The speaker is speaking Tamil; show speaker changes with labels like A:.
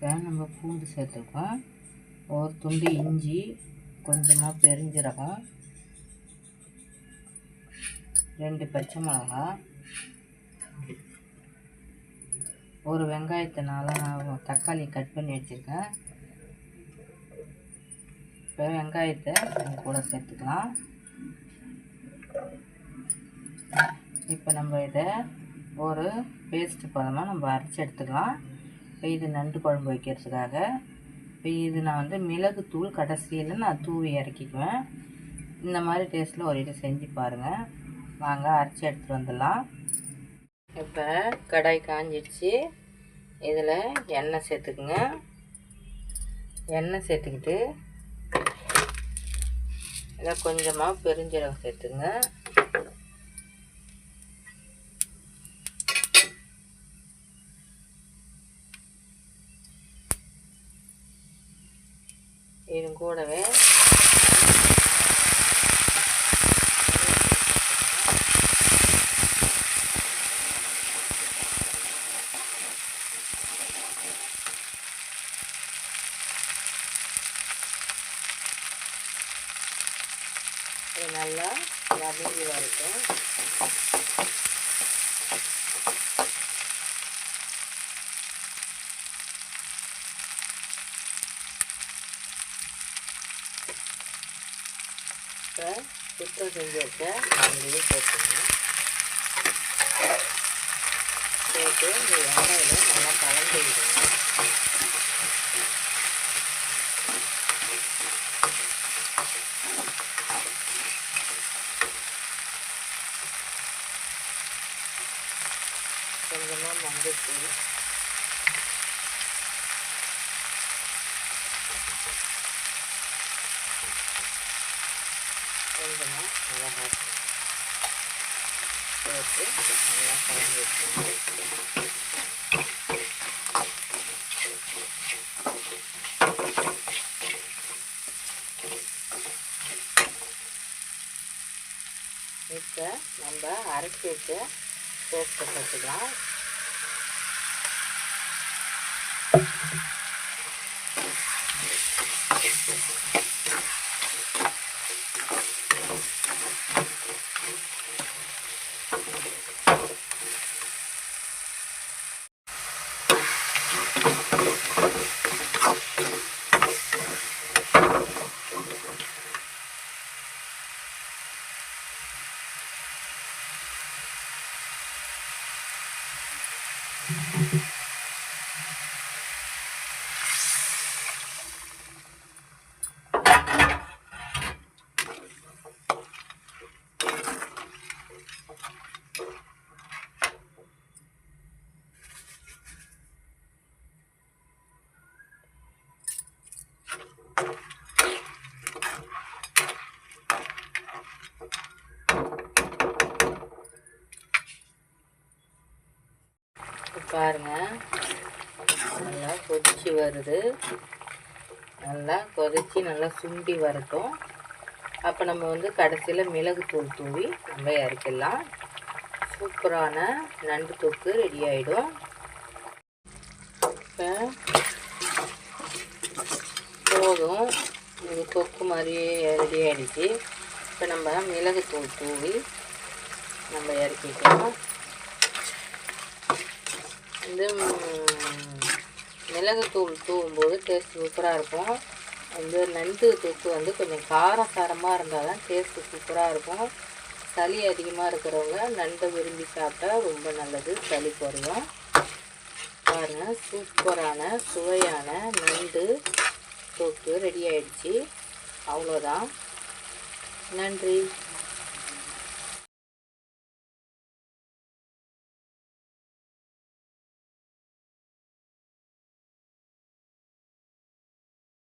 A: இப்போ நம்ம பூண்டு சேர்த்துருக்கோம், ஒரு துண்டு இஞ்சி, கொஞ்சமாக பெருஞ்சீரகம், 2 பச்சை மிளகா, ஒரு வெங்காயத்தினால நான் தக்காளி கட் பண்ணி வச்சுருக்கேன். இப்போ வெங்காயத்தை கூட சேர்த்துக்கலாம். இப்போ நம்ம இதை ஒரு பேஸ்ட் பதமாக நம்ம அரைச்சி எடுத்துக்கலாம். இப்போ இது நண்டு குழம்பு வைக்கிறதுக்காக. இப்போ இது நான் வந்து மிளகுத்தூள் கடைசியில் நான் தூவி இறக்கிக்குவேன். இந்த மாதிரி டேஸ்ட்டில் ஒரு இது செஞ்சு பாருங்கள். வாங்க அரைச்சி எடுத்துகிட்டு வந்துடலாம். இப்போ கடாய் காஞ்சிடுச்சு. இதில் எண்ணெய் சேர்த்துக்குங்க. எண்ணெய் சேர்த்துக்கிட்டு இதில் கொஞ்சமாக பெருஞ்சீரகம் சேர்த்துங்க. இது கூடவே இது நல்லா வதங்கி வரட்டும். இப்போ சுத்தம் செஞ்சு வச்ச அங்கேயும் போட்டுக்கணும். போட்டு இந்த எண்ணெயில் நல்லா கலந்துக்கிடுங்க. கொஞ்சமாக மஞ்சள்தூள், கொஞ்சமாக மிளகாய்த்தூள் போட்டு நல்லா கலந்து வச்சுக்கணும். இப்போ நம்ம அரைச்சி வச்ச பேஸ்ட்டை சேர்த்துக்கலாம். பாருங்க, நல்லா கொதிச்சு வருது. நல்லா கொதிச்சு நல்லா சுண்டி வரட்டும். அப்போ நம்ம வந்து கடைசியில் மிளகுத்தூள் தூவி நம்ம இறக்கிடலாம். சூப்பரான நண்டு தொக்கு ரெடி ஆகிடும். இப்போ போதும், இது தொக்கு மாதிரியே ரெடி ஆகிடுச்சு. இப்போ நம்ம மிளகுத்தூள் தூவி நம்ம இறக்கிக்கலாம். வந்து மிளகுத்தூள் தூவும்போது டேஸ்ட் சூப்பராக இருக்கும். வந்து நண்டு தொக்கு வந்து கொஞ்சம் காரசாரமாக இருந்தால் தான் டேஸ்ட்டு சூப்பராக இருக்கும். சளி அதிகமாக இருக்கிறவங்க நண்டை விரும்பி சாப்பிட்டா ரொம்ப நல்லது, சளி குறையும். பாருங்கள், சூப்பரான சுவையான நண்டு தொக்கு ரெடி ஆகிடுச்சு. அவ்வளோதான். நன்றி.